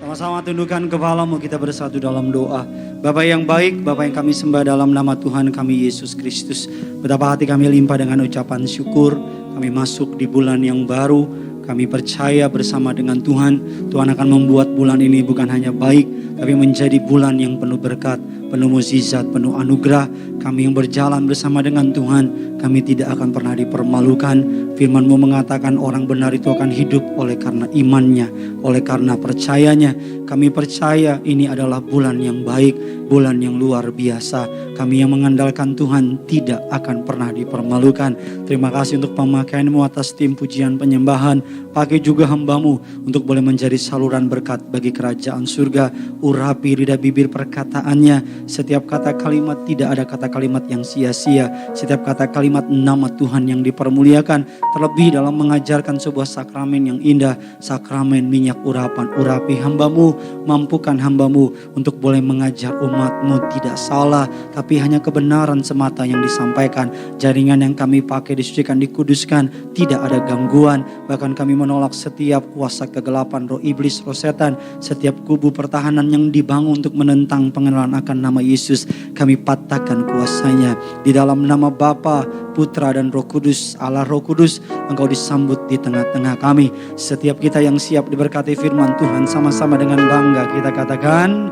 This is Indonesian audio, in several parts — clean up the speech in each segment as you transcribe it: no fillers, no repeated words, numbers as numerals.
Sama-sama tundukkan kepalamu, kita bersatu dalam doa. Bapa yang baik, Bapa yang kami sembah dalam nama Tuhan kami Yesus Kristus. Betapa hati kami limpah dengan ucapan syukur. Kami masuk di bulan yang baru. Kami percaya bersama dengan Tuhan. Tuhan akan membuat bulan ini bukan hanya baik, tapi menjadi bulan yang penuh berkat, penuh mukjizat, penuh anugerah. Kami yang berjalan bersama dengan Tuhan, kami tidak akan pernah dipermalukan. Firman-Mu mengatakan orang benar itu akan hidup oleh karena imannya, oleh karena percayanya. Kami percaya ini adalah bulan yang baik, bulan yang luar biasa. Kami yang mengandalkan Tuhan tidak akan pernah dipermalukan. Terima kasih untuk pemakaian-Mu atas tim pujian penyembahan. Pakai juga hamba-Mu untuk boleh menjadi saluran berkat bagi kerajaan surga. Urapi lidah bibir perkataannya. Setiap kata kalimat tidak ada kata kalimat yang sia-sia. Setiap kata kalimat nama Tuhan yang dipermuliakan. Terlebih dalam mengajarkan sebuah sakramen yang indah. Sakramen minyak urapan. Urapi hamba-Mu, mampukan hamba-Mu untuk boleh mengajar umat-Mu tidak salah. Tapi hanya kebenaran semata yang disampaikan. Jaringan yang kami pakai disucikan, dikuduskan. Tidak ada gangguan. Bahkan kami menolak setiap kuasa kegelapan, roh iblis, roh setan. Setiap kubu pertahanan yang dibangun untuk menentang pengenalan akan nama Yesus. Kami patahkan kuasanya. Di dalam nama Bapa, Putra dan Roh Kudus, Allah Roh Kudus, Engkau disambut di tengah-tengah kami. Setiap kita yang siap diberkati firman Tuhan, sama-sama dengan bangga kita katakan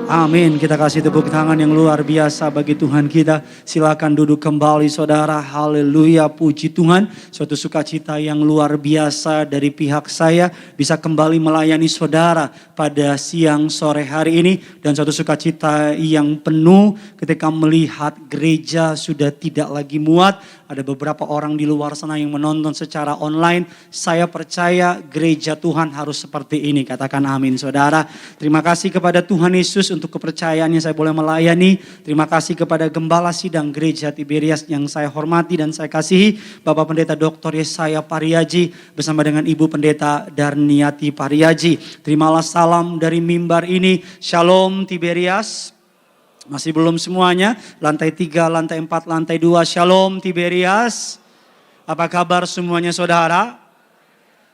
amin. Kita kasih tepuk tangan yang luar biasa bagi Tuhan kita. Silakan duduk kembali saudara. Haleluya, puji Tuhan. Suatu sukacita yang luar biasa dari pihak saya bisa kembali melayani saudara pada siang sore hari ini. Dan suatu sukacita yang penuh ketika melihat gereja sudah tidak lagi muat. Ada beberapa orang di luar sana yang menonton secara online. Saya percaya gereja Tuhan harus seperti ini. Katakan amin saudara. Terima kasih kepada Tuhan Yesus untuk kepercayaannya saya boleh melayani. Terima kasih kepada Gembala Sidang Gereja Tiberias yang saya hormati dan saya kasihi. Bapak Pendeta Dr. Yesaya Pariaji bersama dengan Ibu Pendeta Darniati Pariaji. Terimalah salam dari mimbar ini. Shalom Tiberias. Masih belum semuanya. Lantai 3, lantai 4, lantai 2. Shalom Tiberias. Apa kabar semuanya saudara?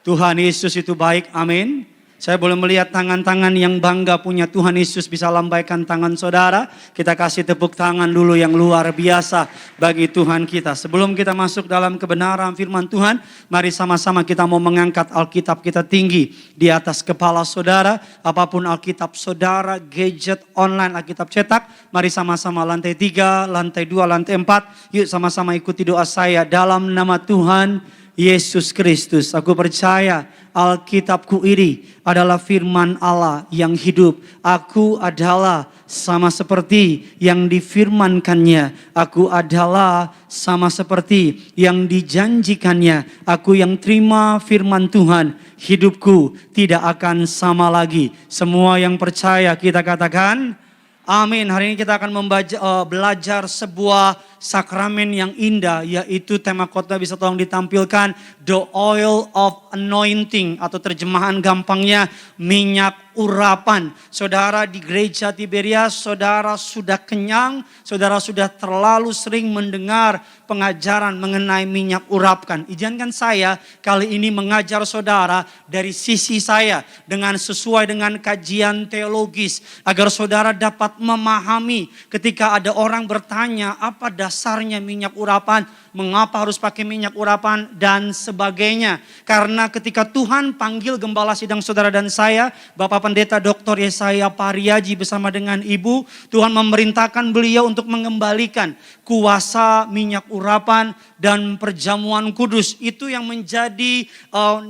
Tuhan Yesus itu baik. Amin. Saya boleh melihat tangan-tangan yang bangga punya Tuhan Yesus bisa lambaikan tangan saudara. Kita kasih tepuk tangan dulu yang luar biasa bagi Tuhan kita. Sebelum kita masuk dalam kebenaran firman Tuhan, mari sama-sama kita mau mengangkat Alkitab kita tinggi di atas kepala saudara. Apapun Alkitab saudara, gadget, online, Alkitab cetak. Mari sama-sama lantai 3, lantai 2, lantai 4. Yuk sama-sama ikuti doa saya dalam nama Tuhan Yesus Kristus. Aku percaya Alkitabku ini adalah firman Allah yang hidup. Aku adalah sama seperti yang difirmankannya. Aku adalah sama seperti yang dijanjikannya. Aku yang terima firman Tuhan. Hidupku tidak akan sama lagi. Semua yang percaya kita katakan amin. Hari ini kita akan belajar sebuah sakramen yang indah, yaitu tema khotbah bisa tolong ditampilkan, the oil of anointing, atau terjemahan gampangnya minyak urapan. Saudara di gereja Tiberias, saudara sudah kenyang, saudara sudah terlalu sering mendengar pengajaran mengenai minyak urapkan. Izinkan saya kali ini mengajar saudara dari sisi saya dengan sesuai dengan kajian teologis, agar saudara dapat memahami ketika ada orang bertanya apa dasarnya minyak urapan, mengapa harus pakai minyak urapan dan sebagainya. Karena ketika Tuhan panggil Gembala Sidang saudara dan saya, Bapak Pendeta Dr. Yesaya Pariaji bersama dengan Ibu, Tuhan memerintahkan beliau untuk mengembalikan kuasa minyak urapan dan perjamuan kudus. Itu yang menjadi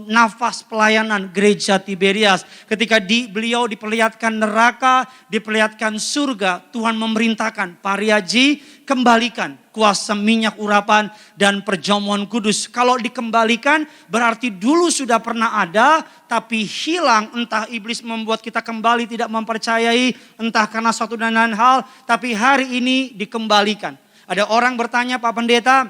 nafas pelayanan gereja Tiberias. Ketika beliau diperlihatkan neraka, diperlihatkan surga, Tuhan memerintahkan Pariaji kembalikan kuasa minyak urapan dan perjamuan kudus. Kalau dikembalikan berarti dulu sudah pernah ada tapi hilang. Entah iblis membuat kita kembali tidak mempercayai, entah karena suatu dan lain hal, tapi hari ini dikembalikan. Ada orang bertanya, Pak Pendeta,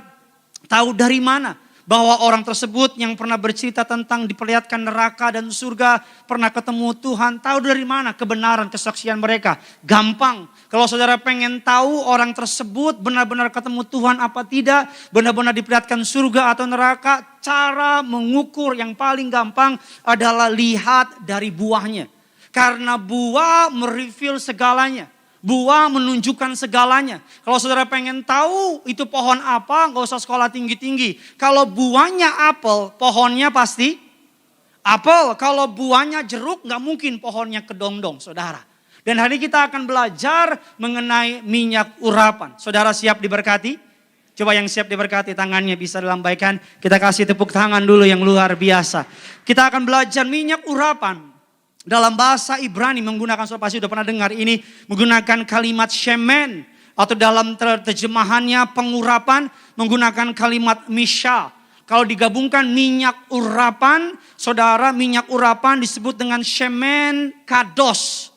tahu dari mana bahwa orang tersebut yang pernah bercerita tentang diperlihatkan neraka dan surga, pernah ketemu Tuhan, tahu dari mana kebenaran kesaksian mereka? Gampang. Kalau saudara pengen tahu orang tersebut benar-benar ketemu Tuhan apa tidak, benar-benar diperlihatkan surga atau neraka, cara mengukur yang paling gampang adalah lihat dari buahnya. Karena buah mereveal segalanya. Buah menunjukkan segalanya. Kalau saudara pengen tahu itu pohon apa, nggak usah sekolah tinggi-tinggi. Kalau buahnya apel, pohonnya pasti apel. Kalau buahnya jeruk, nggak mungkin pohonnya kedongdong, saudara. Dan hari ini kita akan belajar mengenai minyak urapan. Saudara siap diberkati? Coba yang siap diberkati tangannya bisa dilambaikan. Kita kasih tepuk tangan dulu yang luar biasa. Kita akan belajar minyak urapan. Dalam bahasa Ibrani menggunakan, saudara pasti sudah pernah dengar ini, menggunakan kalimat shemen. Atau dalam terjemahannya pengurapan menggunakan kalimat misha. Kalau digabungkan minyak urapan, saudara, minyak urapan disebut dengan shemen kados.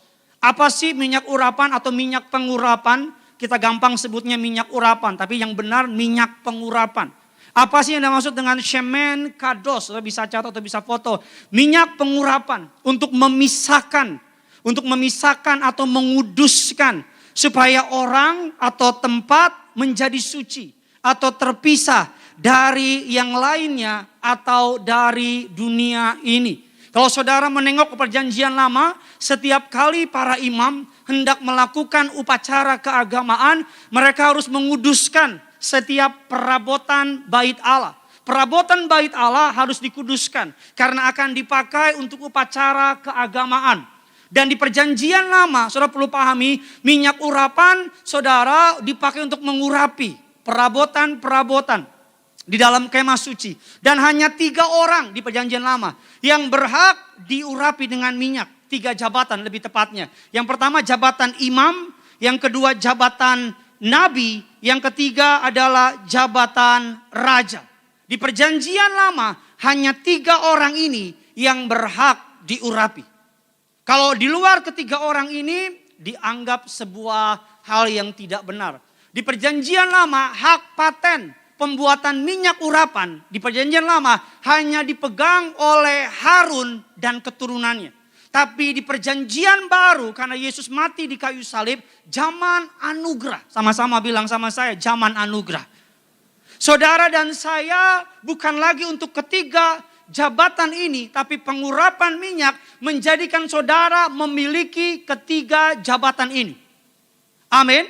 Apa sih minyak urapan atau minyak pengurapan? Kita gampang sebutnya minyak urapan, tapi yang benar minyak pengurapan. Apa sih yang dimaksud dengan shemen kados? Saudara bisa catat atau bisa foto. Minyak pengurapan untuk memisahkan atau menguduskan supaya orang atau tempat menjadi suci atau terpisah dari yang lainnya atau dari dunia ini. Kalau saudara menengok ke perjanjian lama, setiap kali para imam hendak melakukan upacara keagamaan, mereka harus menguduskan setiap perabotan bait Allah. Perabotan bait Allah harus dikuduskan karena akan dipakai untuk upacara keagamaan. Dan di perjanjian lama, saudara perlu pahami, minyak urapan saudara dipakai untuk mengurapi perabotan-perabotan di dalam kemah suci. Dan hanya 3 orang di perjanjian lama yang berhak diurapi dengan minyak. 3 jabatan lebih tepatnya. Yang pertama jabatan imam, yang kedua jabatan nabi, yang ketiga adalah jabatan raja. Di perjanjian lama hanya 3 orang ini yang berhak diurapi. Kalau di luar ketiga orang ini dianggap sebuah hal yang tidak benar. Di perjanjian lama hak paten pembuatan minyak urapan di perjanjian lama hanya dipegang oleh Harun dan keturunannya. Tapi di perjanjian baru karena Yesus mati di kayu salib, zaman anugerah. Sama-sama bilang sama saya, zaman anugerah. Saudara dan saya bukan lagi untuk ketiga jabatan ini, tapi pengurapan minyak menjadikan saudara memiliki ketiga jabatan ini. Amin.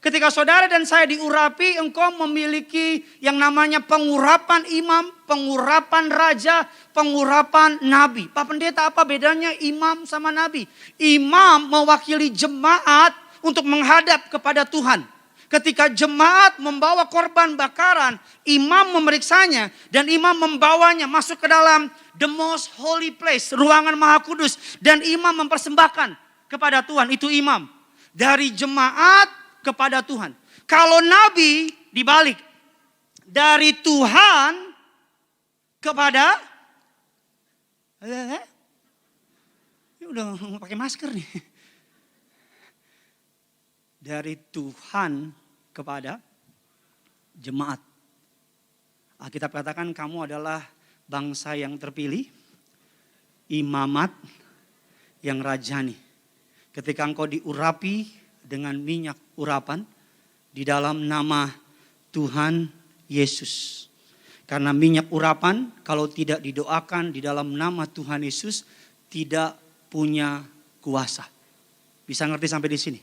Ketika saudara dan saya diurapi, engkau memiliki yang namanya pengurapan imam, pengurapan raja, pengurapan nabi. Pak Pendeta, apa bedanya imam sama nabi? Imam mewakili jemaat untuk menghadap kepada Tuhan. Ketika jemaat membawa korban bakaran, imam memeriksanya dan imam membawanya masuk ke dalam the most holy place, ruangan maha kudus. Dan imam mempersembahkan kepada Tuhan, itu imam. Dari jemaat kepada Tuhan. Kalau nabi dibalik, dari Tuhan kepada ini udah pakai masker nih. Dari Tuhan kepada jemaat. Alkitab katakan kamu adalah bangsa yang terpilih, imamat yang rajani. Ketika engkau diurapi dengan minyak urapan di dalam nama Tuhan Yesus. Karena minyak urapan kalau tidak didoakan di dalam nama Tuhan Yesus tidak punya kuasa. Bisa ngerti sampai di sini?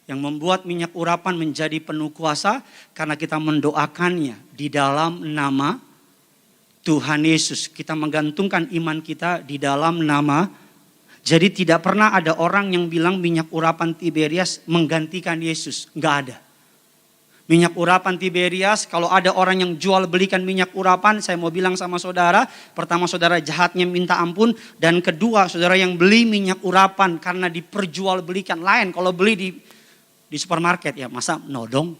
Yang membuat minyak urapan menjadi penuh kuasa karena kita mendoakannya di dalam nama Tuhan Yesus. Kita menggantungkan iman kita di dalam nama. Jadi tidak pernah ada orang yang bilang minyak urapan Tiberias menggantikan Yesus. Enggak ada. Minyak urapan Tiberias, kalau ada orang yang jual belikan minyak urapan, saya mau bilang sama saudara, pertama saudara jahatnya minta ampun, dan kedua saudara yang beli minyak urapan karena diperjualbelikan. Lain kalau beli di supermarket ya, masa nodong?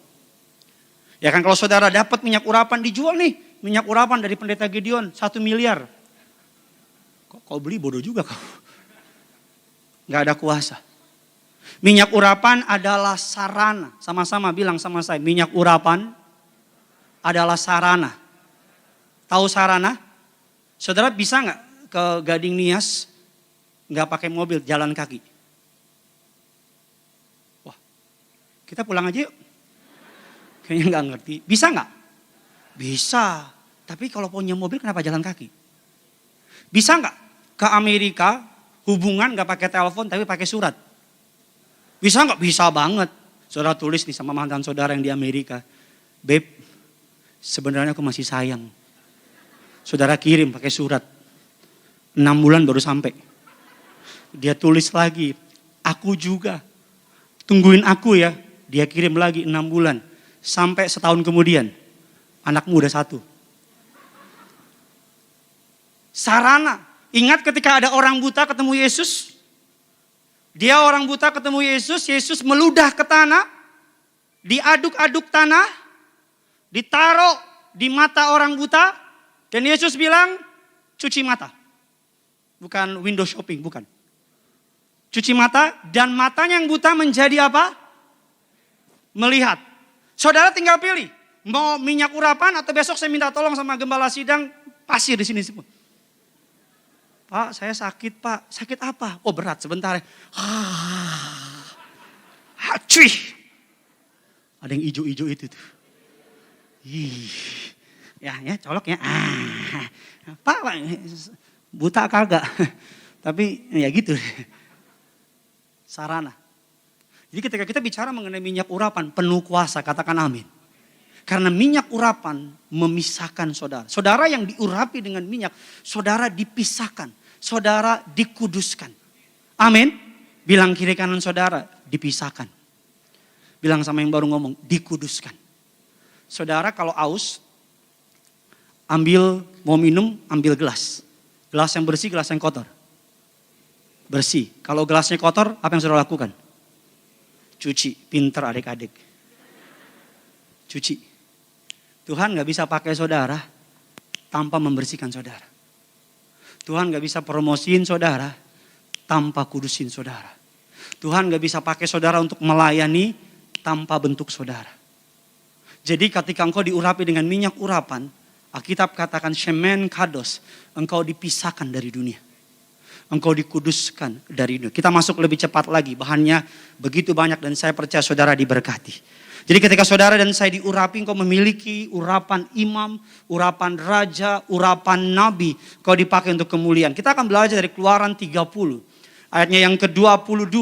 Ya kan kalau saudara dapat minyak urapan dijual nih, minyak urapan dari Pendeta Gideon 1 miliar. Kok kau beli bodoh juga kau? Gak ada kuasa. Minyak urapan adalah sarana. Sama-sama bilang sama saya. Minyak urapan adalah sarana. Tahu sarana? Saudara bisa gak ke Gading Nias gak pakai mobil, jalan kaki? Wah, kita pulang aja yuk. Kayaknya gak ngerti. Bisa gak? Bisa. Tapi kalau punya mobil kenapa jalan kaki? Bisa gak ke Amerika Hubungan gak pakai telepon tapi pakai surat. Bisa gak? Bisa banget. Saudara tulis nih sama mantan saudara yang di Amerika. Babe, sebenarnya aku masih sayang. Saudara kirim pakai surat. 6 bulan baru sampai. Dia tulis lagi, aku juga. Tungguin aku ya. Dia kirim lagi 6 bulan. Sampai setahun kemudian, anakmu udah 1. Sarana. Ingat ketika ada orang buta ketemu Yesus. Dia orang buta ketemu Yesus. Yesus meludah ke tanah. Diaduk-aduk tanah. Ditaruh di mata orang buta. Dan Yesus bilang, cuci mata. Bukan window shopping, bukan. Cuci mata dan matanya yang buta menjadi apa? Melihat. Saudara tinggal pilih. Mau minyak urapan atau besok saya minta tolong sama gembala sidang. Pasir di sini semua. Pak, saya sakit pak. Sakit apa? Oh berat sebentar. Cuy. Ada yang ijo-ijo itu tuh. Ya colok ya. Pak, buta kagak. Tapi ya gitu. Sarana. Jadi ketika kita bicara mengenai minyak urapan, penuh kuasa, katakan amin. Karena minyak urapan memisahkan saudara. Saudara yang diurapi dengan minyak, saudara dipisahkan. Saudara dikuduskan. Amin. Bilang kiri kanan saudara, dipisahkan. Bilang sama yang baru ngomong, dikuduskan. Saudara kalau aus, mau minum, ambil gelas. Gelas yang bersih, gelas yang kotor. Bersih. Kalau gelasnya kotor, apa yang saudara lakukan? Cuci. Pinter adik-adik. Cuci. Tuhan gak bisa pakai saudara tanpa membersihkan saudara. Tuhan gak bisa promosiin saudara tanpa kudusin saudara. Tuhan gak bisa pakai saudara untuk melayani tanpa bentuk saudara. Jadi ketika engkau diurapi dengan minyak urapan, Alkitab katakan shemen kados, engkau dipisahkan dari dunia. Engkau dikuduskan dari dunia. Kita masuk lebih cepat lagi, bahannya begitu banyak dan saya percaya saudara diberkati. Jadi ketika saudara dan saya diurapi, engkau memiliki urapan imam, urapan raja, urapan nabi. Kau dipakai untuk kemuliaan. Kita akan belajar dari Keluaran 30. Ayatnya yang ke-22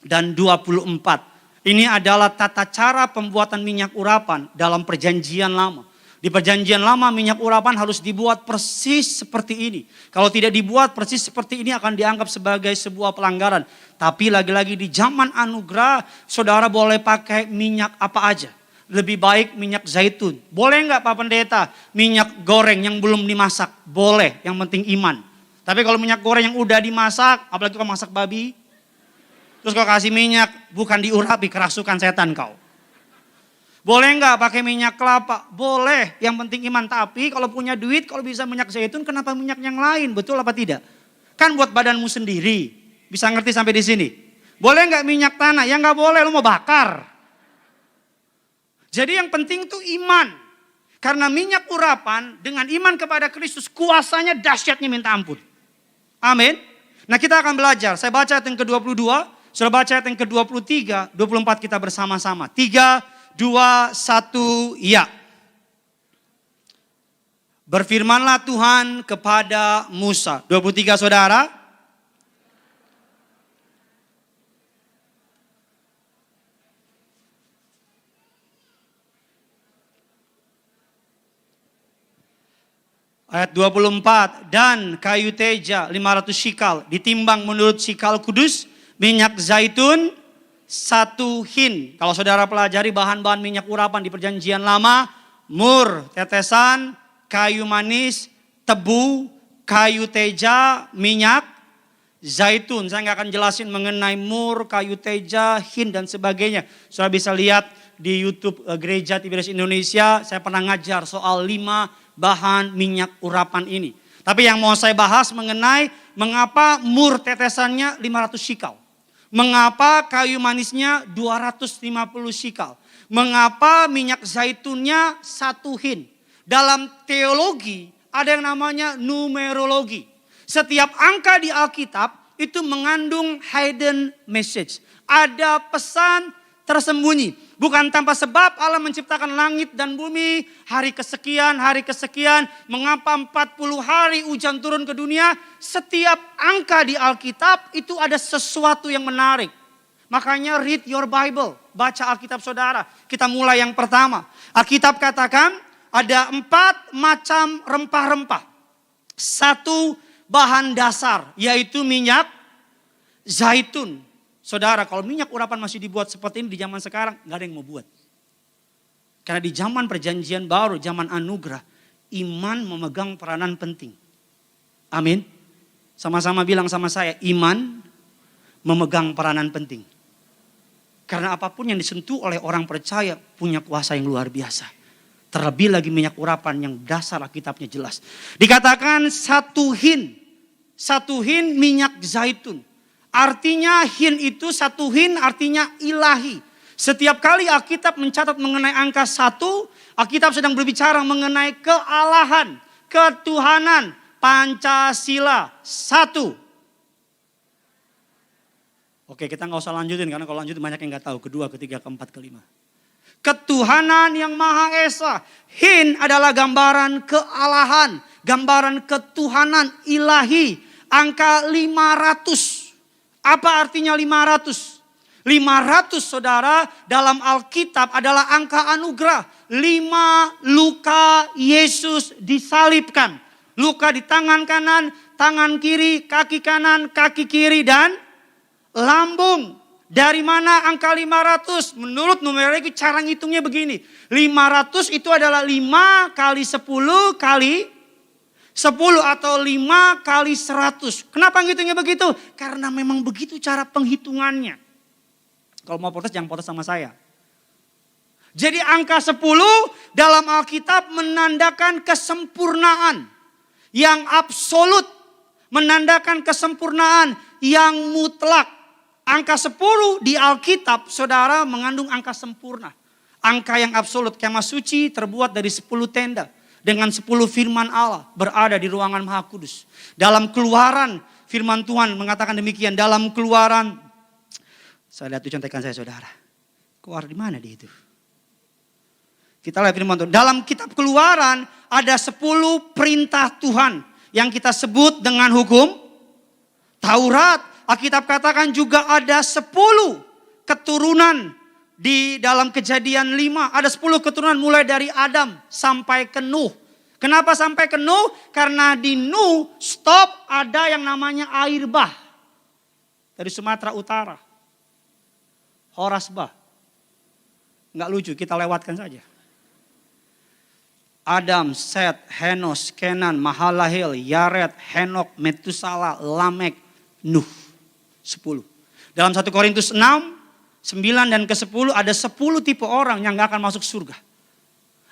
dan 24. Ini adalah tata cara pembuatan minyak urapan dalam perjanjian lama. Di perjanjian lama minyak urapan harus dibuat persis seperti ini. Kalau tidak dibuat persis seperti ini akan dianggap sebagai sebuah pelanggaran. Tapi lagi-lagi di zaman anugerah saudara boleh pakai minyak apa aja. Lebih baik minyak zaitun. Boleh nggak Pak Pendeta minyak goreng yang belum dimasak? Boleh, yang penting iman. Tapi kalau minyak goreng yang udah dimasak, apalagi kalau masak babi. Terus kau kasih minyak bukan diurapi, kerasukan setan kau. Boleh nggak pakai minyak kelapa? Boleh, yang penting iman. Tapi kalau punya duit, kalau bisa minyak zaitun, kenapa minyak yang lain? Betul apa tidak? Kan buat badanmu sendiri. Bisa ngerti sampai di sini? Boleh nggak minyak tanah? Ya nggak boleh, lu mau bakar. Jadi yang penting itu iman. Karena minyak urapan dengan iman kepada Kristus, kuasanya dahsyatnya minta ampun. Amin. Nah kita akan belajar. Saya baca ayat yang ke-22, sudah baca ayat yang ke-23, 24 kita bersama-sama. 3, 2, 1, ya. Berfirmanlah Tuhan kepada Musa. 23 saudara. Ayat 24. Dan kayu teja 500 shikal. Ditimbang menurut shikal kudus. Minyak zaitun 1 hin. Kalau saudara pelajari bahan-bahan minyak urapan di perjanjian lama. Mur, tetesan, kayu manis, tebu, kayu teja, minyak, zaitun. Saya nggak akan jelasin mengenai mur, kayu teja, hin dan sebagainya. Saudara bisa lihat di YouTube Gereja Tiberias Indonesia. Saya pernah ngajar soal 5 bahan minyak urapan ini. Tapi yang mau saya bahas mengenai mengapa mur tetesannya 500 shikal. Mengapa kayu manisnya 250 shikal? Mengapa minyak zaitunnya 1 hin? Dalam teologi ada yang namanya numerologi. Setiap angka di Alkitab itu mengandung hidden message. Ada pesan tersembunyi. Bukan tanpa sebab Allah menciptakan langit dan bumi. Hari kesekian, mengapa 40 hari hujan turun ke dunia. Setiap angka di Alkitab itu ada sesuatu yang menarik. Makanya read your Bible, baca Alkitab saudara. Kita mulai yang pertama. Alkitab katakan ada 4 macam rempah-rempah. 1 bahan dasar, yaitu minyak zaitun. Saudara, kalau minyak urapan masih dibuat seperti ini di zaman sekarang, gak ada yang mau buat. Karena di zaman perjanjian baru, zaman anugerah, iman memegang peranan penting. Amin. Sama-sama bilang sama saya, iman memegang peranan penting. Karena apapun yang disentuh oleh orang percaya punya kuasa yang luar biasa. Terlebih lagi minyak urapan yang dasar Alkitabnya jelas. Dikatakan 1 hin minyak zaitun. Artinya hin itu 1 hin artinya ilahi. Setiap kali Alkitab mencatat mengenai angka 1, Alkitab sedang berbicara mengenai kealahan, ketuhanan, Pancasila 1. Oke, kita nggak usah lanjutin karena kalau lanjutin banyak yang nggak tahu. Kedua, ketiga, keempat, kelima. Ketuhanan yang Maha Esa. Hin adalah gambaran kealahan, gambaran ketuhanan ilahi. Angka 500. Apa artinya 500? 500 saudara dalam Alkitab adalah angka anugerah. 5 luka Yesus disalibkan. Luka di tangan kanan, tangan kiri, kaki kanan, kaki kiri dan lambung. Dari mana angka 500? Menurut numerologi cara ngitungnya begini. 500 itu adalah 5 kali 10 kali 10 atau 5 kali 100. Kenapa ngitungnya begitu? Karena memang begitu cara penghitungannya. Kalau mau protes jangan protes sama saya. Jadi angka 10 dalam Alkitab menandakan kesempurnaan yang absolut. Menandakan kesempurnaan yang mutlak. Angka 10 di Alkitab saudara mengandung angka sempurna. Angka yang absolut. Kemah suci terbuat dari 10 tenda. Dengan 10 firman Allah berada di ruangan Maha Kudus. Dalam Keluaran firman Tuhan mengatakan demikian. Dalam Keluaran, saya lihat itu contekan saya saudara. Keluar di mana dia itu? Kita lihat firman Tuhan. Dalam kitab Keluaran ada 10 perintah Tuhan. Yang kita sebut dengan hukum Taurat. Alkitab katakan juga ada 10 keturunan. Di dalam Kejadian 5 ada 10 keturunan mulai dari Adam sampai ke Nuh. Kenapa sampai ke Nuh? Karena di Nuh stop ada yang namanya air bah. Dari Sumatera Utara. Horas bah. Nggak lucu, kita lewatkan saja. Adam, Set, Henos, Kenan, Mahalalel, Yared, Henok, Metusala, Lamek, Nuh. 10. Dalam 1 Korintus 6. 9 dan ke-10 ada 10 tipe orang yang gak akan masuk surga.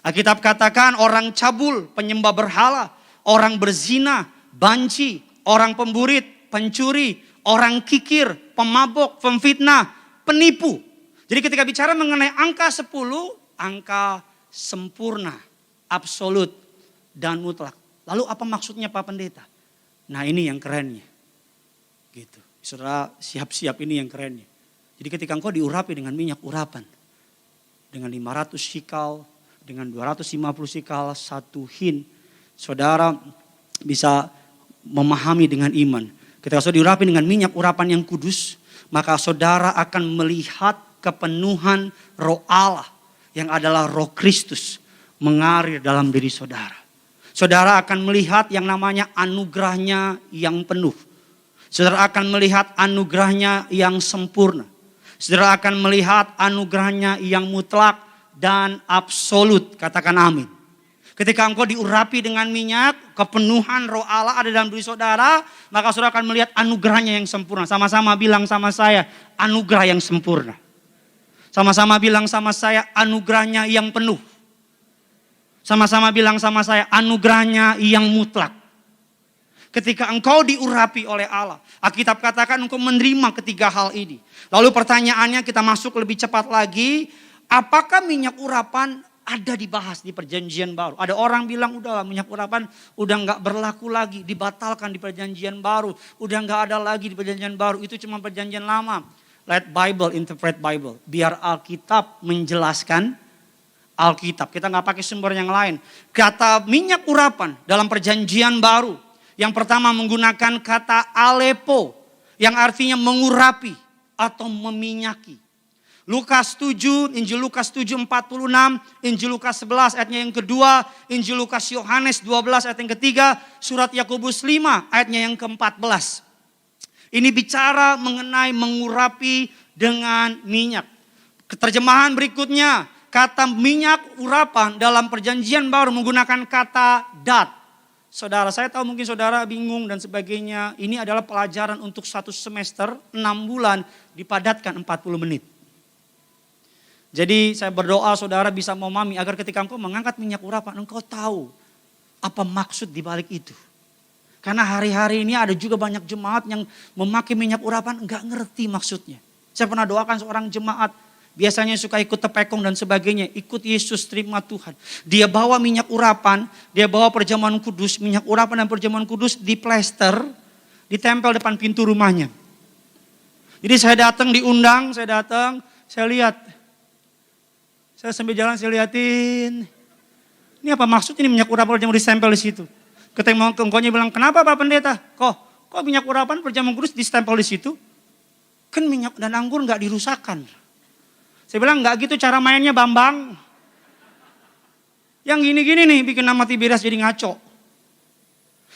Alkitab katakan orang cabul, penyembah berhala, orang berzina, banci, orang pemburit, pencuri, orang kikir, pemabok, pemfitnah, penipu. Jadi ketika bicara mengenai angka 10, angka sempurna, absolut, dan mutlak. Lalu apa maksudnya Pak Pendeta? Nah ini yang kerennya. Gitu. Saudara siap-siap ini yang kerennya. Jadi ketika engkau diurapi dengan minyak urapan. Dengan 500 sikal, dengan 250 sikal, 1 hin. Saudara bisa memahami dengan iman. Ketika saudara diurapi dengan minyak urapan yang kudus. Maka saudara akan melihat kepenuhan roh Allah. Yang adalah roh Kristus mengalir dalam diri saudara. Saudara akan melihat yang namanya anugerahnya yang penuh. Saudara akan melihat anugerahnya yang sempurna. Saudara akan melihat anugerahnya yang mutlak dan absolut. Katakan amin. Ketika engkau diurapi dengan minyak, kepenuhan roh Allah ada dalam diri saudara, maka saudara akan melihat anugerahnya yang sempurna. Sama-sama bilang sama saya, anugerah yang sempurna. Sama-sama bilang sama saya, anugerahnya yang penuh. Sama-sama bilang sama saya, anugerahnya yang mutlak. Ketika engkau diurapi oleh Allah. Alkitab katakan engkau menerima ketiga hal ini. Lalu pertanyaannya kita masuk lebih cepat lagi. Apakah minyak urapan ada dibahas di perjanjian baru? Ada orang bilang udah minyak urapan udah gak berlaku lagi. Dibatalkan di perjanjian baru. Udah gak ada lagi di perjanjian baru. Itu cuma perjanjian lama. Let Bible interpret Bible. Biar Alkitab menjelaskan Alkitab. Kita nggak pakai sumber yang lain. Kata minyak urapan dalam perjanjian baru. Yang pertama menggunakan kata alepo. Yang artinya mengurapi atau meminyaki. Lukas 7, Injil Lukas 7:46, Injil Lukas 11 ayatnya yang kedua, Injil Lukas Yohanes 12 ayat yang ketiga, surat Yakobus 5 ayatnya yang ke-14. Ini bicara mengenai mengurapi dengan minyak. Terjemahan berikutnya, kata minyak urapan dalam perjanjian baru menggunakan kata dat. Saudara, saya tahu mungkin saudara bingung dan sebagainya. Ini adalah pelajaran untuk 1 semester, 6 bulan dipadatkan 40 menit. Jadi saya berdoa saudara bisa memahami agar ketika engkau mengangkat minyak urapan, engkau tahu apa maksud di balik itu. Karena hari-hari ini ada juga banyak jemaat yang memakai minyak urapan enggak ngerti maksudnya. Saya pernah doakan seorang jemaat, biasanya suka ikut tepekong dan sebagainya, ikut Yesus terima Tuhan. Dia bawa minyak urapan, dia bawa perjamuan kudus, minyak urapan dan perjamuan kudus diplester, ditempel depan pintu rumahnya. Jadi saya datang diundang, saya lihat. Saya sambil jalan saya liatin. Ini apa maksud ini minyak urapan perjamuan ditempel di situ? Ketemu engkaunya bilang, kenapa Pak Pendeta? Kok minyak urapan perjamuan kudus ditempel di situ? Kan minyak dan anggur nggak dirusakkan. Saya bilang nggak gitu cara mainnya Bambang. Yang gini-gini nih bikin nama Tiberias jadi ngaco.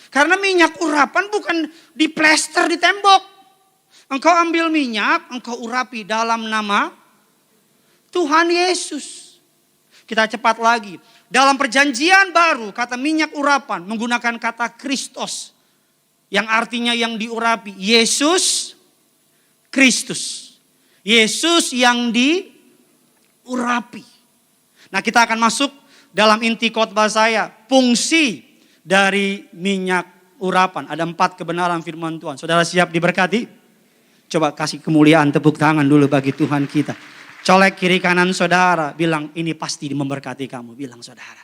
Karena minyak urapan bukan diplester di tembok. Engkau ambil minyak, engkau urapi dalam nama Tuhan Yesus. Kita cepat lagi. Dalam perjanjian baru kata minyak urapan menggunakan kata Kristos. Yang artinya yang diurapi. Yesus Kristus. Yesus yang diurapi. Nah kita akan masuk dalam inti khotbah saya. Fungsi dari minyak urapan. Ada 4 kebenaran firman Tuhan. Saudara siap diberkati? Coba kasih kemuliaan tepuk tangan dulu bagi Tuhan kita. Colek kiri kanan saudara, bilang ini pasti memberkati kamu, bilang saudara.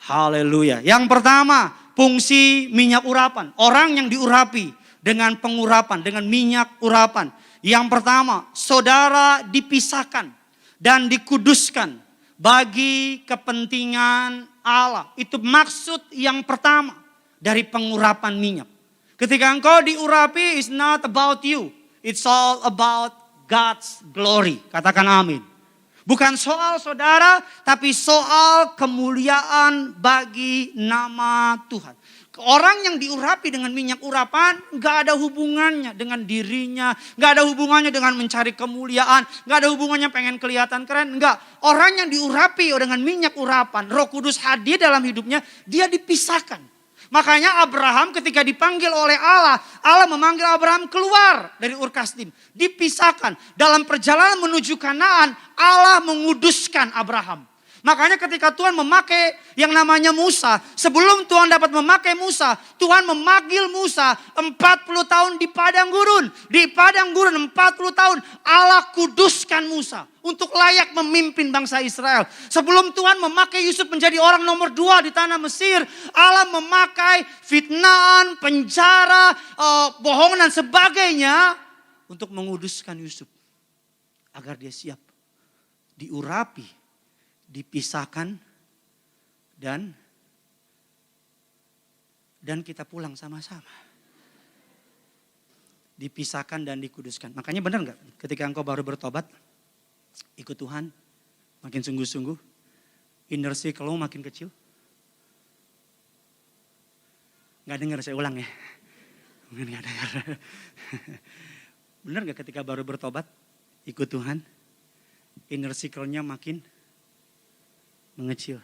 Haleluya. Yang pertama, fungsi minyak urapan. Orang yang diurapi dengan pengurapan, dengan minyak urapan. Yang pertama, saudara dipisahkan dan dikuduskan bagi kepentingan Allah. Itu maksud yang pertama dari pengurapan minyak. Ketika engkau diurapi, it's not about you. It's all about God's glory. Katakan amin. Bukan soal saudara, tapi soal kemuliaan bagi nama Tuhan. Orang yang diurapi dengan minyak urapan gak ada hubungannya dengan dirinya. Gak ada hubungannya dengan mencari kemuliaan. Gak ada hubungannya pengen kelihatan keren. Enggak. Orang yang diurapi dengan minyak urapan, Roh Kudus hadir dalam hidupnya, dia dipisahkan. Makanya Abraham ketika dipanggil oleh Allah, Allah memanggil Abraham keluar dari Ur Kasdim. Dipisahkan. Dalam perjalanan menuju Kanaan, Allah menguduskan Abraham. Makanya ketika Tuhan memakai yang namanya Musa, sebelum Tuhan dapat memakai Musa, Tuhan memanggil Musa 40 tahun di padang gurun. Di padang gurun 40 tahun Allah kuduskan Musa untuk layak memimpin bangsa Israel. Sebelum Tuhan memakai Yusuf menjadi orang nomor 2 di tanah Mesir, Allah memakai fitnahan, penjara, bohongan dan sebagainya untuk menguduskan Yusuf. Agar dia siap diurapi, dipisahkan dan kita pulang sama-sama. Dipisahkan dan dikuduskan. Makanya benar nggak ketika engkau baru bertobat, ikut Tuhan, makin sungguh-sungguh, inner circle makin kecil? Nggak dengar, saya ulang ya. Mungkin nggak dengar. Benar nggak ketika baru bertobat, ikut Tuhan, inner circle-nya makin mengecil.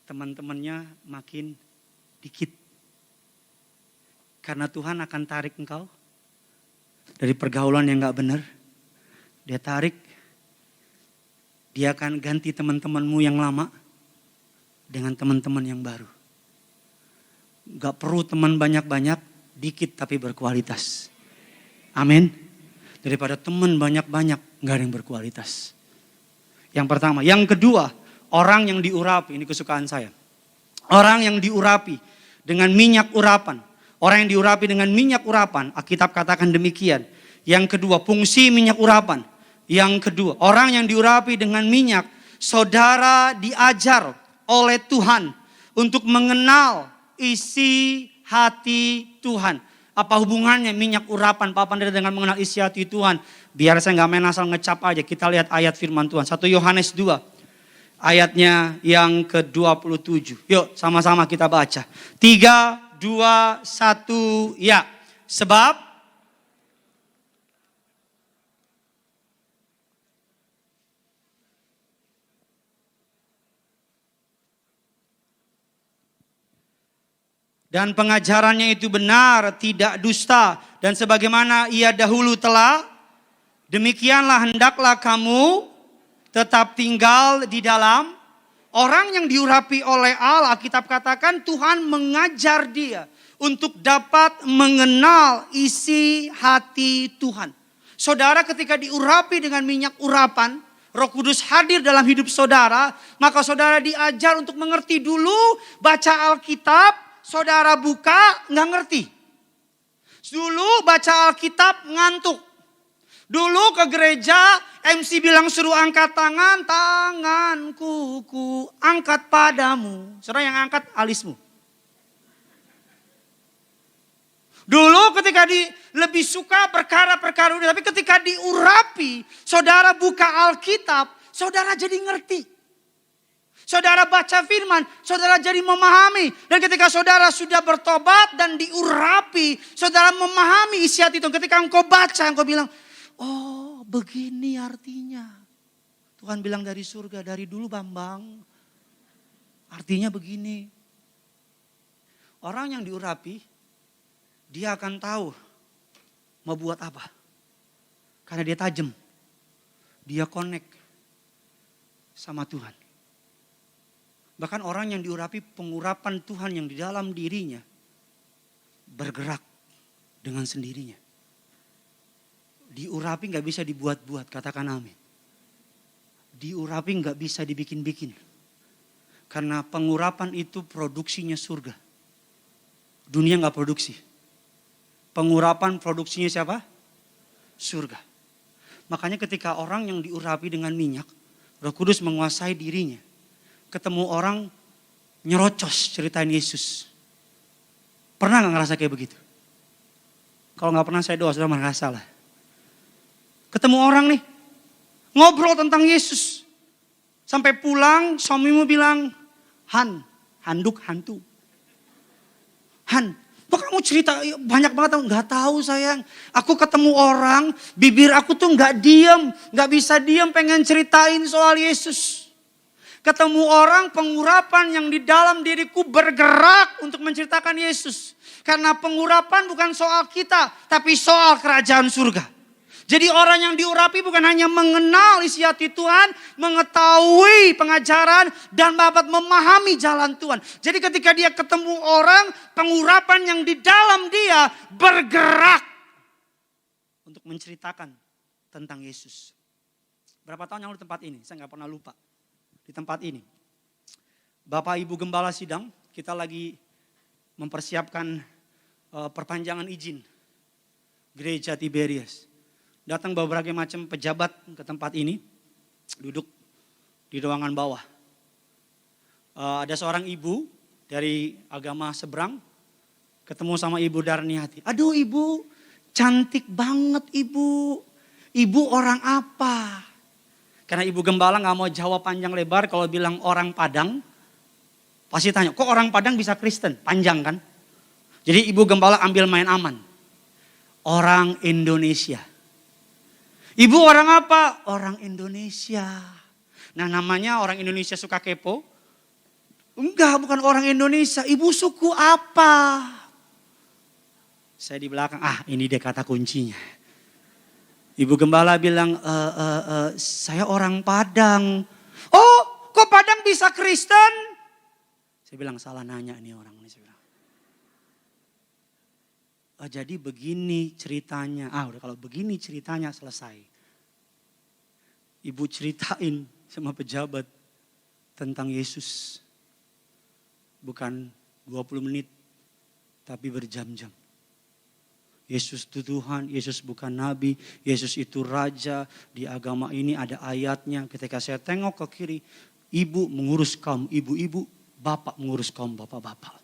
Teman-temannya makin dikit. Karena Tuhan akan tarik engkau dari pergaulan yang gak benar. Dia tarik. Dia akan ganti teman-temanmu yang lama dengan teman-teman yang baru. Gak perlu teman banyak-banyak, dikit tapi berkualitas. Amin. Daripada teman banyak-banyak, gak ada yang berkualitas. Yang pertama. Yang kedua, orang yang diurapi, ini kesukaan saya. Orang yang diurapi dengan minyak urapan. Orang yang diurapi dengan minyak urapan, Alkitab katakan demikian. Yang kedua, fungsi minyak urapan. Yang kedua, orang yang diurapi dengan minyak, saudara diajar oleh Tuhan untuk mengenal isi hati Tuhan. Apa hubungannya minyak urapan Pak Pandita dengan mengenal isi hati Tuhan? Biar saya nggak main asal ngecap aja. Kita lihat ayat firman Tuhan. 1 Yohanes 2. Ayatnya yang ke-27. Yuk sama-sama kita baca. 3, 2, 1, ya. Sebab dan pengajarannya itu benar, tidak dusta. Dan sebagaimana ia dahulu telah, demikianlah hendaklah kamu tetap tinggal di dalam. Orang yang diurapi oleh Allah, Alkitab katakan Tuhan mengajar dia untuk dapat mengenal isi hati Tuhan. Saudara ketika diurapi dengan minyak urapan, Roh Kudus hadir dalam hidup saudara, maka saudara diajar untuk mengerti dulu, baca Alkitab. Saudara buka nggak ngerti. Dulu baca Alkitab ngantuk. Dulu ke gereja MC bilang suruh angkat tangan. Tanganku ku angkat padamu. Saudara yang angkat alismu. Dulu ketika lebih suka perkara-perkara udah. Tapi ketika diurapi. Saudara buka Alkitab. Saudara jadi ngerti. Saudara baca firman, saudara jadi memahami. Dan ketika saudara sudah bertobat dan diurapi, saudara memahami isi hati itu. Ketika engkau baca, engkau bilang, oh begini artinya. Tuhan bilang dari surga, dari dulu Bambang. Artinya begini. Orang yang diurapi, dia akan tahu mau buat apa. Karena dia tajam. Dia connect sama Tuhan. Bahkan orang yang diurapi pengurapan Tuhan yang di dalam dirinya bergerak dengan sendirinya. Diurapi gak bisa dibuat-buat, katakan amin. Diurapi gak bisa dibikin-bikin. Karena pengurapan itu produksinya surga. Dunia gak produksi. Pengurapan produksinya siapa? Surga. Makanya ketika orang yang diurapi dengan minyak, Roh Kudus menguasai dirinya. Ketemu orang nyerocos ceritain Yesus. Pernah gak ngerasa kayak begitu? Kalau gak pernah saya doa sudah merasa lah. Ketemu orang nih, ngobrol tentang Yesus. Sampai pulang suamimu bilang, handuk hantu. Kok kamu cerita banyak banget? Gak tahu sayang. Aku ketemu orang, bibir aku tuh gak diem. Gak bisa diem pengen ceritain soal Yesus. Ketemu orang pengurapan yang di dalam diriku bergerak untuk menceritakan Yesus. Karena pengurapan bukan soal kita, tapi soal kerajaan surga. Jadi orang yang diurapi bukan hanya mengenal isi hati Tuhan, mengetahui pengajaran dan dapat memahami jalan Tuhan. Jadi ketika dia ketemu orang, pengurapan yang di dalam dia bergerak untuk menceritakan tentang Yesus. Berapa tahun yang lalu di tempat ini? Saya gak pernah lupa. Di tempat ini. Bapak Ibu Gembala sidang, kita lagi mempersiapkan perpanjangan izin gereja Tiberias. Datang beberapa macam pejabat ke tempat ini, duduk di ruangan bawah. Ada seorang ibu dari agama seberang, ketemu sama Ibu Darniati. Aduh ibu, cantik banget ibu. Ibu orang apa? Karena Ibu Gembala gak mau jawab panjang lebar kalau bilang orang Padang. Pasti tanya, kok orang Padang bisa Kristen? Panjang kan? Jadi Ibu Gembala ambil main aman. Orang Indonesia. Ibu orang apa? Orang Indonesia. Nah namanya orang Indonesia suka kepo. Enggak, bukan orang Indonesia. Ibu suku apa? Saya di belakang, ini dia kata kuncinya. Ibu Gembala bilang, saya orang Padang. Oh, kok Padang bisa Kristen? Saya bilang, salah nanya nih orang ini. Saya bilang. Jadi begini ceritanya. Udah kalau begini ceritanya selesai. Ibu ceritain sama pejabat tentang Yesus. Bukan 20 menit, tapi berjam-jam. Yesus itu Tuhan, Yesus bukan nabi, Yesus itu raja. Di agama ini ada ayatnya. Ketika saya tengok ke kiri, ibu mengurus kaum ibu-ibu, bapak mengurus kaum bapak-bapak.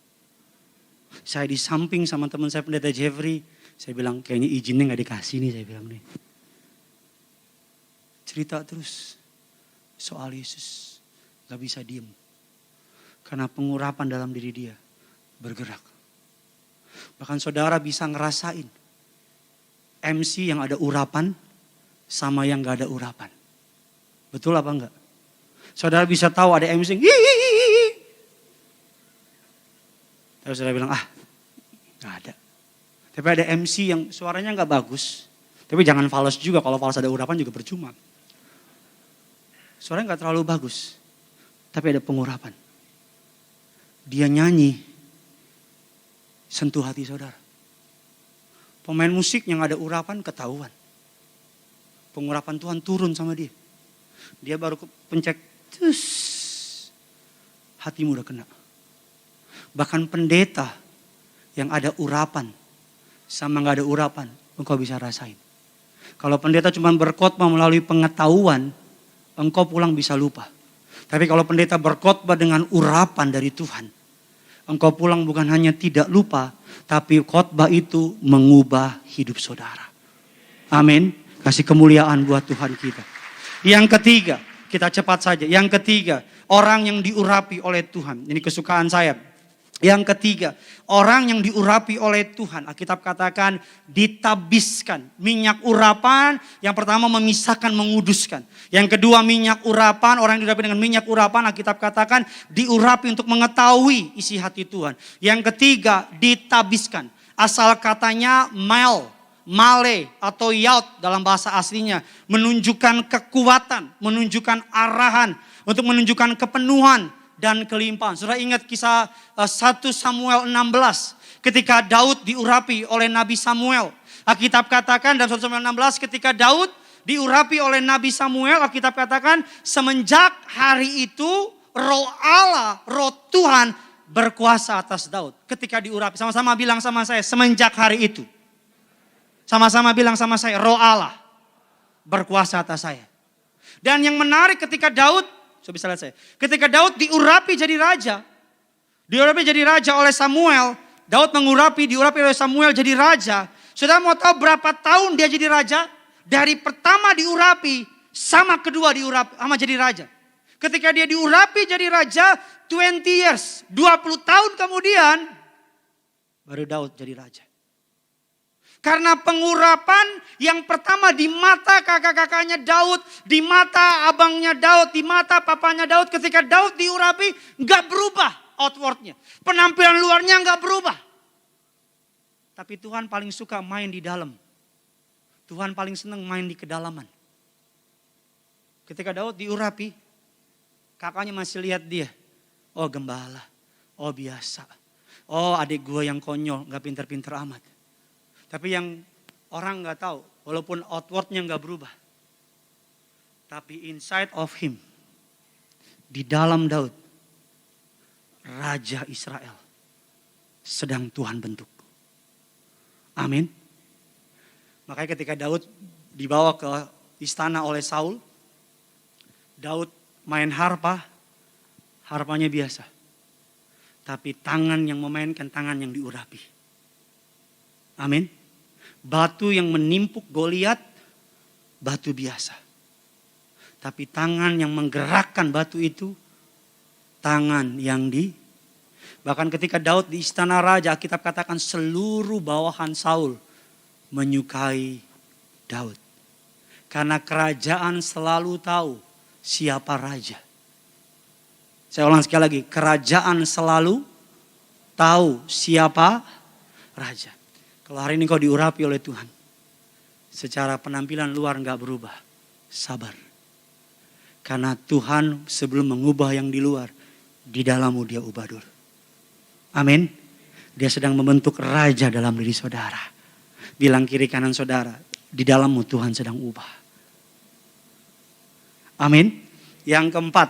Saya di samping sama teman saya pendeta Jeffrey, saya bilang kayaknya izinnya gak dikasih nih, saya bilang nih. Cerita terus soal Yesus, gak bisa diem. Karena pengurapan dalam diri dia bergerak. Bahkan saudara bisa ngerasain MC yang ada urapan sama yang gak ada urapan. Betul apa enggak? Saudara bisa tahu ada MC yang hihihi. Tapi saudara bilang gak ada. Tapi ada MC yang suaranya gak bagus. Tapi jangan fals juga, kalau fals ada urapan juga percuma. Suaranya gak terlalu bagus. Tapi ada pengurapan. Dia nyanyi, sentuh hati saudara. Pemain musik yang ada urapan ketahuan. Pengurapan Tuhan turun sama dia. Dia baru pencet, hatimu udah kena. Bahkan pendeta yang ada urapan sama gak ada urapan, engkau bisa rasain. Kalau pendeta cuma berkhotbah melalui pengetahuan, engkau pulang bisa lupa. Tapi kalau pendeta berkhotbah dengan urapan dari Tuhan, engkau pulang bukan hanya tidak lupa, tapi khotbah itu mengubah hidup saudara. Amin. Kasih kemuliaan buat Tuhan kita. Yang ketiga, kita cepat saja. Yang ketiga, orang yang diurapi oleh Tuhan. Ini kesukaan saya. Yang ketiga, orang yang diurapi oleh Tuhan. Alkitab katakan ditabiskan. Minyak urapan yang pertama memisahkan, menguduskan. Yang kedua minyak urapan, orang yang diurapi dengan minyak urapan. Alkitab katakan diurapi untuk mengetahui isi hati Tuhan. Yang ketiga ditabiskan. Asal katanya male atau yaut dalam bahasa aslinya. Menunjukkan kekuatan, menunjukkan arahan, untuk menunjukkan kepenuhan dan kelimpahan. Saudara ingat kisah 1 Samuel 16. Ketika Daud diurapi oleh Nabi Samuel. Alkitab katakan dalam 1 Samuel 16 ketika Daud diurapi oleh Nabi Samuel. Alkitab katakan semenjak hari itu roh Allah, roh Tuhan berkuasa atas Daud. Ketika diurapi, sama-sama bilang sama saya, semenjak hari itu. Sama-sama bilang sama saya, roh Allah berkuasa atas saya. Dan yang menarik ketika Daud, bisa lihat saya. Ketika Daud diurapi jadi raja. Diurapi jadi raja oleh Samuel. Daud diurapi oleh Samuel jadi raja. Saudara mau tahu berapa tahun dia jadi raja? Dari pertama diurapi sama kedua diurapi sama jadi raja. Ketika dia diurapi jadi raja 20 years. 20 tahun kemudian baru Daud jadi raja. Karena pengurapan yang pertama di mata kakak-kakaknya Daud, di mata abangnya Daud, di mata papanya Daud. Ketika Daud diurapi gak berubah outwardnya. Penampilan luarnya gak berubah. Tapi Tuhan paling suka main di dalam. Tuhan paling senang main di kedalaman. Ketika Daud diurapi, kakaknya masih lihat dia. Oh gembala, oh biasa. Oh adik gue yang konyol, gak pinter-pinter amat. Tapi yang orang gak tahu, walaupun outwardnya gak berubah. Tapi inside of him, di dalam Daud, Raja Israel sedang Tuhan bentuk. Amin. Makanya ketika Daud dibawa ke istana oleh Saul, Daud main harpanya biasa. Tapi tangan yang memainkan tangan yang diurapi. Amin. Batu yang menimpuk Goliat, batu biasa. Tapi tangan yang menggerakkan batu itu, tangan yang bahkan ketika Daud di istana raja, Alkitab katakan seluruh bawahan Saul menyukai Daud. Karena kerajaan selalu tahu siapa raja. Saya ulang sekali lagi, kerajaan selalu tahu siapa raja. Kalau hari ini kau diurapi oleh Tuhan, secara penampilan luar gak berubah, sabar. Karena Tuhan sebelum mengubah yang di luar, di dalammu dia ubah dulu. Amin. Dia sedang membentuk raja dalam diri saudara. Bilang kiri kanan saudara, di dalammu Tuhan sedang ubah. Amin. Yang keempat,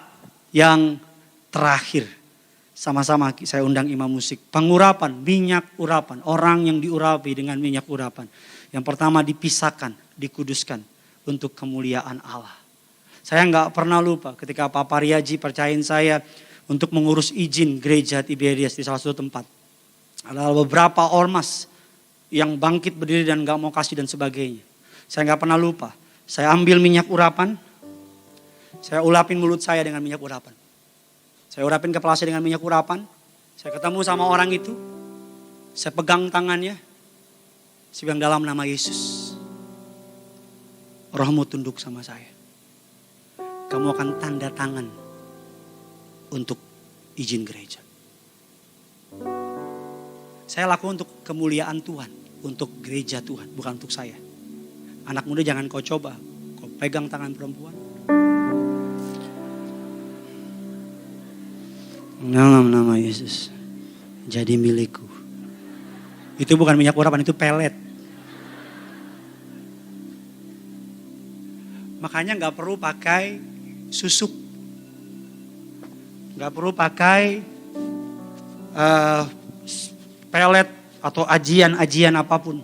yang terakhir. Sama-sama saya undang imam musik. Pengurapan, minyak urapan. Orang yang diurapi dengan minyak urapan. Yang pertama dipisahkan, dikuduskan untuk kemuliaan Allah. Saya nggak pernah lupa ketika Pak Pariaji percayain saya untuk mengurus izin gereja Tiberias di salah satu tempat. Ada beberapa ormas yang bangkit berdiri dan nggak mau kasih dan sebagainya. Saya nggak pernah lupa. Saya ambil minyak urapan, saya ulapin mulut saya dengan minyak urapan. Saya urapin kepala saya dengan minyak urapan. Saya ketemu sama orang itu. Saya pegang tangannya. Saya bilang dalam nama Yesus. Rohmu tunduk sama saya. Kamu akan tanda tangan untuk izin gereja. Saya lakukan untuk kemuliaan Tuhan. Untuk gereja Tuhan, bukan untuk saya. Anak muda jangan kau coba. Kau pegang tangan perempuan. Dalam nama Yesus, jadi milikku. Itu bukan minyak urapan, itu pelet. Makanya gak perlu pakai susuk. Gak perlu pakai pelet atau ajian apapun.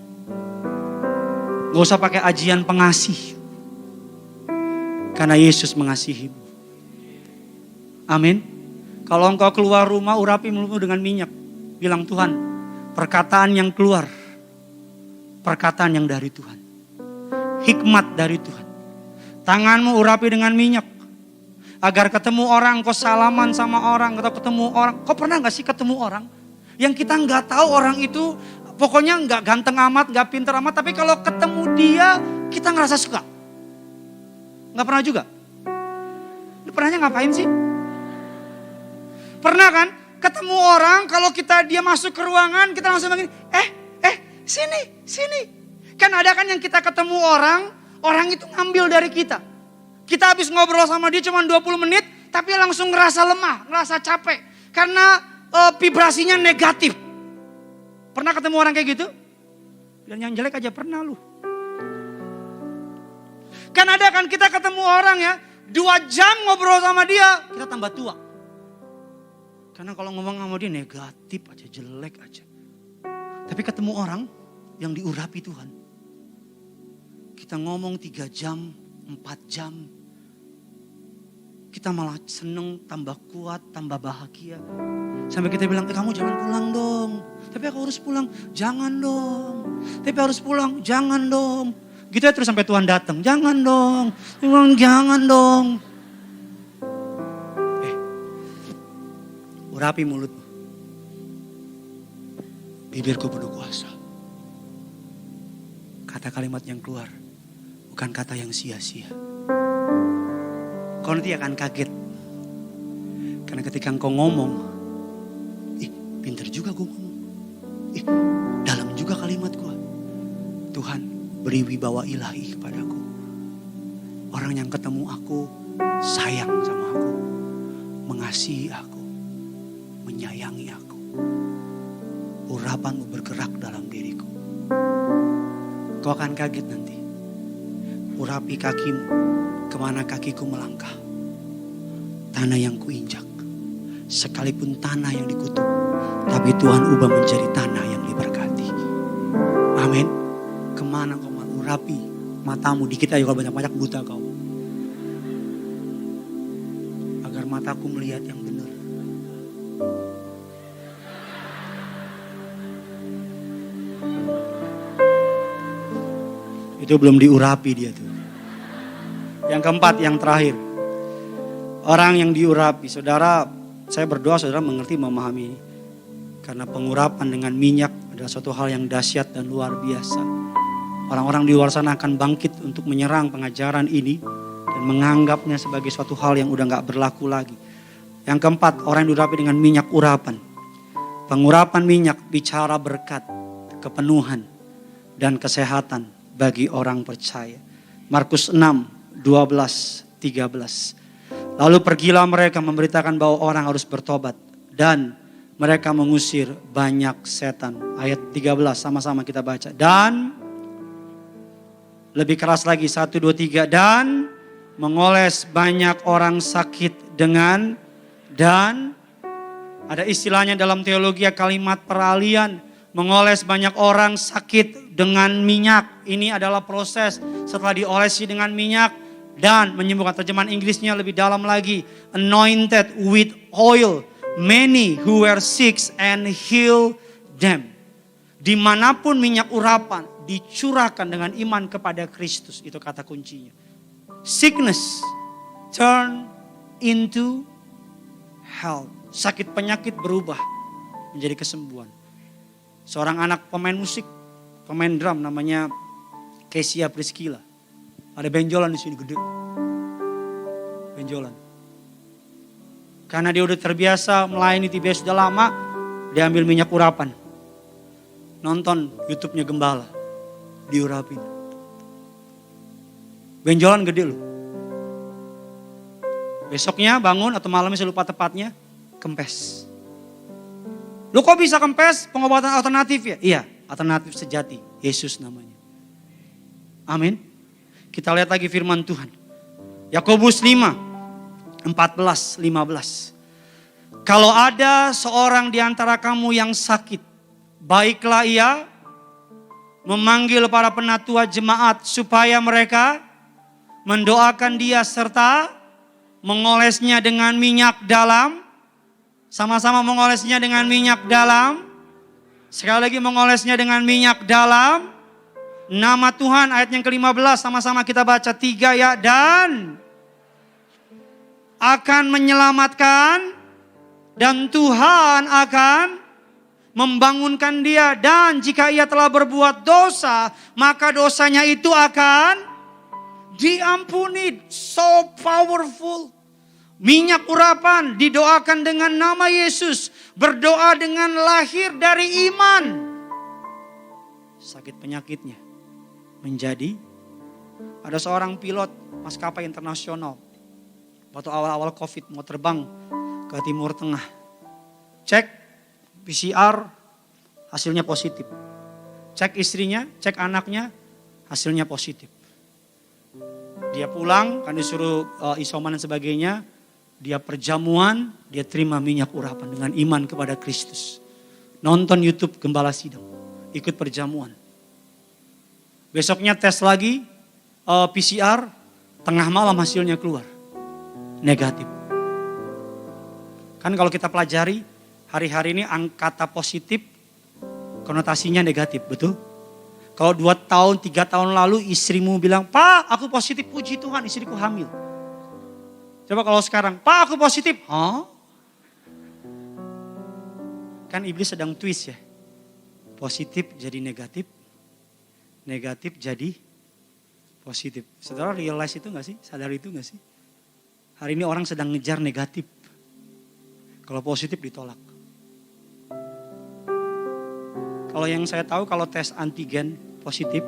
Gak usah pakai ajian pengasih. Karena Yesus mengasihimu. Amin. Kalau engkau keluar rumah, urapi mulutmu dengan minyak. Bilang Tuhan, perkataan yang keluar. Perkataan yang dari Tuhan. Hikmat dari Tuhan. Tanganmu urapi dengan minyak. Agar ketemu orang, kau salaman sama orang. Atau ketemu orang. Kau pernah gak sih ketemu orang? Yang kita gak tahu orang itu, pokoknya gak ganteng amat, gak pinter amat. Tapi kalau ketemu dia, kita ngerasa suka. Gak pernah juga? Lu pernahnya ngapain sih? Pernah kan ketemu orang kalau dia masuk ke ruangan kita langsung begini, sini. Kan ada kan yang kita ketemu orang itu ngambil dari kita. Kita habis ngobrol sama dia cuma 20 menit tapi langsung ngerasa lemah, ngerasa capek. Karena vibrasinya negatif. Pernah ketemu orang kayak gitu? Dan yang jelek aja pernah lu. Kan ada kan kita ketemu orang ya, 2 jam ngobrol sama dia, kita tambah tua. Karena kalau ngomong sama dia negatif aja, jelek aja. Tapi ketemu orang yang diurapi Tuhan. Kita ngomong 3 jam, 4 jam. Kita malah seneng, tambah kuat, tambah bahagia. Sampai kita bilang, kamu jangan pulang dong. Tapi aku harus pulang, jangan dong. Tapi harus pulang, jangan dong. Gitu ya terus sampai Tuhan datang, jangan dong. Jangan dong. Urapi mulutmu. Bibirku penuh kuasa. Kata kalimat yang keluar bukan kata yang sia-sia. Kau nanti akan kaget. Karena ketika engkau ngomong, pinter juga gue ngomong. Dalam juga kalimat gue. Tuhan beri wibawa ilahi kepadaku. Orang yang ketemu aku sayang sama aku. Mengasihi aku. Menyayangi aku. Urapanmu bergerak dalam diriku. Kau akan kaget nanti. Urapi kakimu, kemana kakiku melangkah. Tanah yang kuinjak. Sekalipun tanah yang dikutuk. Tapi Tuhan ubah menjadi tanah yang diberkati. Amin. Kemana kau mau urapi matamu. Dikit aja kalau banyak-banyak buta kau. Agar mataku melihat yang benar. Itu belum diurapi dia tuh. Yang keempat, yang terakhir. Orang yang diurapi. Saudara, saya berdoa saudara mengerti, memahami ini. Karena pengurapan dengan minyak adalah suatu hal yang dahsyat dan luar biasa. Orang-orang di luar sana akan bangkit untuk menyerang pengajaran ini. Dan menganggapnya sebagai suatu hal yang udah gak berlaku lagi. Yang keempat, orang yang diurapi dengan minyak urapan. Pengurapan minyak bicara berkat, kepenuhan, dan kesehatan bagi orang percaya. Markus 6, 12, 13. Lalu pergilah mereka memberitakan bahwa orang harus bertobat. Dan mereka mengusir banyak setan. Ayat 13 sama-sama kita baca. Dan lebih keras lagi 1, 2, 3. Dan mengoles banyak orang sakit dengan dan Ada istilahnya dalam teologi kalimat peralihan. Mengoles banyak orang sakit dengan minyak. Ini adalah proses setelah diolesi dengan minyak dan menyembuhkan. Terjemahan Inggrisnya lebih dalam lagi. Anointed with oil. Many who were sick and heal them. Dimanapun minyak urapan dicurahkan dengan iman kepada Kristus. Itu kata kuncinya. Sickness turn into health. Sakit penyakit berubah menjadi kesembuhan. Seorang anak pemain musik, pemain drum namanya Kesia Priscilla. Ada benjolan di sini gede. Benjolan. Karena dia udah terbiasa melayani TBS sudah lama, dia ambil minyak urapan. Nonton YouTube-nya Gembala, diurapin. Benjolan gede loh. Besoknya bangun atau malamnya saya lupa tepatnya, kempes. Lu kok bisa kempes? Pengobatan alternatif ya? Iya, alternatif sejati. Yesus namanya. Amin. Kita lihat lagi firman Tuhan. Yakobus 5, 14, 15. Kalau ada seorang di antara kamu yang sakit, baiklah ia memanggil para penatua jemaat supaya mereka mendoakan dia serta mengolesnya dengan minyak dalam. Sama-sama mengolesnya dengan minyak dalam. Sekali lagi mengolesnya dengan minyak dalam nama Tuhan. Ayat yang ke-15 sama-sama kita baca 3 ya. Dan akan menyelamatkan dan Tuhan akan membangunkan dia. Dan jika ia telah berbuat dosa, maka dosanya itu akan diampuni. So powerful. Minyak urapan didoakan dengan nama Yesus. Berdoa dengan lahir dari iman. Sakit penyakitnya menjadi. Ada seorang pilot maskapai internasional. Waktu awal-awal COVID mau terbang ke Timur Tengah. Cek PCR hasilnya positif. Cek istrinya, cek anaknya hasilnya positif. Dia pulang kan disuruh isoman dan sebagainya. Dia perjamuan, dia terima minyak urapan dengan iman kepada Kristus. Nonton YouTube Gembala Sidang, ikut perjamuan. Besoknya tes lagi PCR, tengah malam hasilnya keluar. Negatif. Kan kalau kita pelajari hari-hari ini kata positif konotasinya negatif, betul? Kalau 2 tahun, 3 tahun lalu istrimu bilang, "Pak, aku positif, puji Tuhan, istriku hamil." Coba kalau sekarang, "Pak, aku positif." Hah? Kan iblis sedang twist ya. Positif jadi negatif, negatif jadi positif. Saudara realize itu gak sih? Sadar itu gak sih? Hari ini orang sedang ngejar negatif. Kalau positif ditolak. Kalau yang saya tahu kalau tes antigen positif,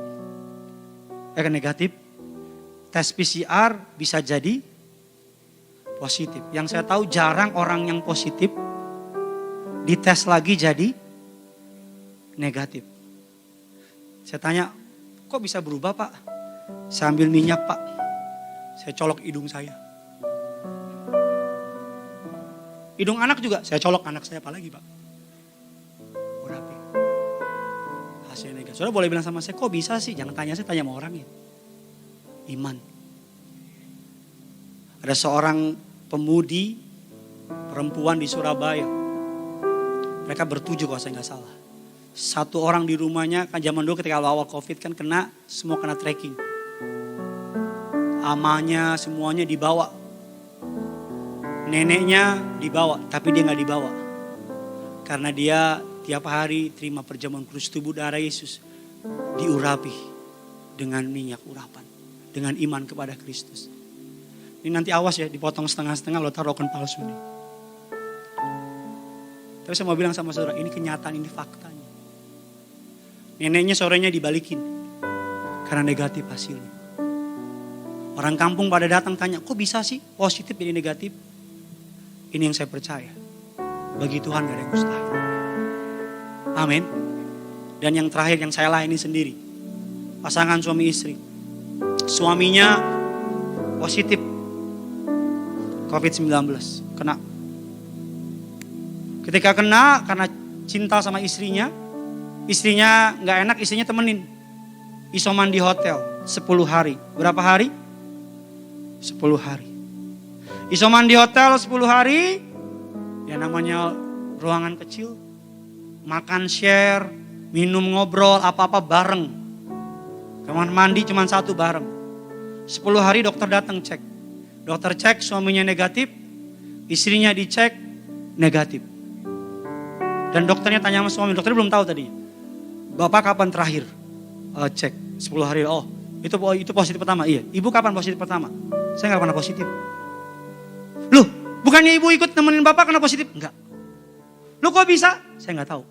negatif, tes PCR bisa jadi positif. Yang saya tahu jarang orang yang positif dites lagi jadi negatif. Saya tanya, kok bisa berubah Pak? Saya ambil minyak Pak, saya colok hidung saya. Hidung anak juga, saya colok anak saya apalagi Pak. Urapi. Hasilnya negatif. Saudara boleh bilang sama saya, kok bisa sih? Jangan tanya saya, tanya sama orang ya. Iman. Ada seorang pemudi perempuan di Surabaya. Mereka bertujuh kalau saya nggak salah. Satu orang di rumahnya, kan zaman dulu ketika awal COVID kan semua kena tracking. Amanya semuanya dibawa. Neneknya dibawa, tapi dia nggak dibawa. Karena dia tiap hari terima perjamuan kudus tubuh darah Yesus. Diurapi dengan minyak urapan. Dengan iman kepada Kristus. Ini nanti awas ya, dipotong setengah-setengah lo taruh rokon palsu nih. Tapi saya mau bilang sama saudara, ini kenyataan, ini faktanya. Neneknya sorenya dibalikin. Karena negatif hasilnya. Orang kampung pada datang tanya, kok bisa sih positif jadi negatif? Ini yang saya percaya. Bagi Tuhan gak ada yang mustahil. Amin. Dan yang terakhir yang saya layani sendiri. Pasangan suami istri. Suaminya positif COVID-19. Ketika kena karena cinta sama istrinya nggak enak, istrinya temenin. Isoman di hotel 10 hari. Berapa hari? 10 hari. Isoman di hotel 10 hari. Ya namanya ruangan kecil. Makan share, minum ngobrol, apa-apa bareng. Kamar mandi cuma satu bareng. 10 hari dokter datang cek. Dokter cek suaminya negatif, istrinya dicek negatif. Dan dokternya tanya sama suami, dokternya belum tahu tadi. Bapak kapan terakhir cek? 10 hari. Oh, itu positif pertama. Iya. Ibu kapan positif pertama? Saya nggak pernah positif. Loh, bukannya ibu ikut nemenin bapak kena positif? Enggak. Loh kok bisa? Saya nggak tahu.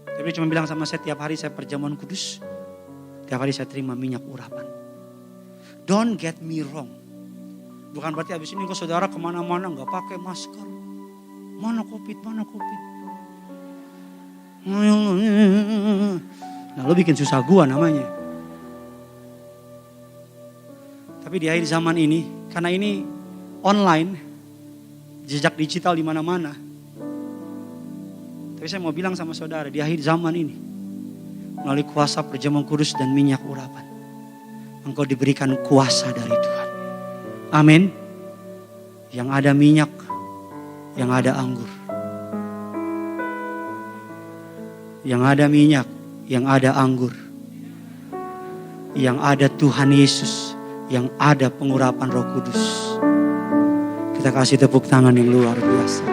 Tapi dia cuma bilang sama saya, tiap hari saya perjamuan kudus. Tiap hari saya terima minyak urapan. Don't get me wrong. Bukan berarti habis ini kok saudara kemana-mana nggak pakai masker. Mana COVID. Nah lo bikin susah gua namanya. Tapi di akhir zaman ini, karena ini online, jejak digital di mana-mana. Tapi saya mau bilang sama saudara, di akhir zaman ini, melalui kuasa perjamuan kudus dan minyak urapan, engkau diberikan kuasa dari Tuhan. Amin. Yang ada minyak, yang ada anggur. Yang ada minyak, yang ada anggur. Yang ada Tuhan Yesus, yang ada pengurapan Roh Kudus. Kita kasih tepuk tangan yang luar biasa.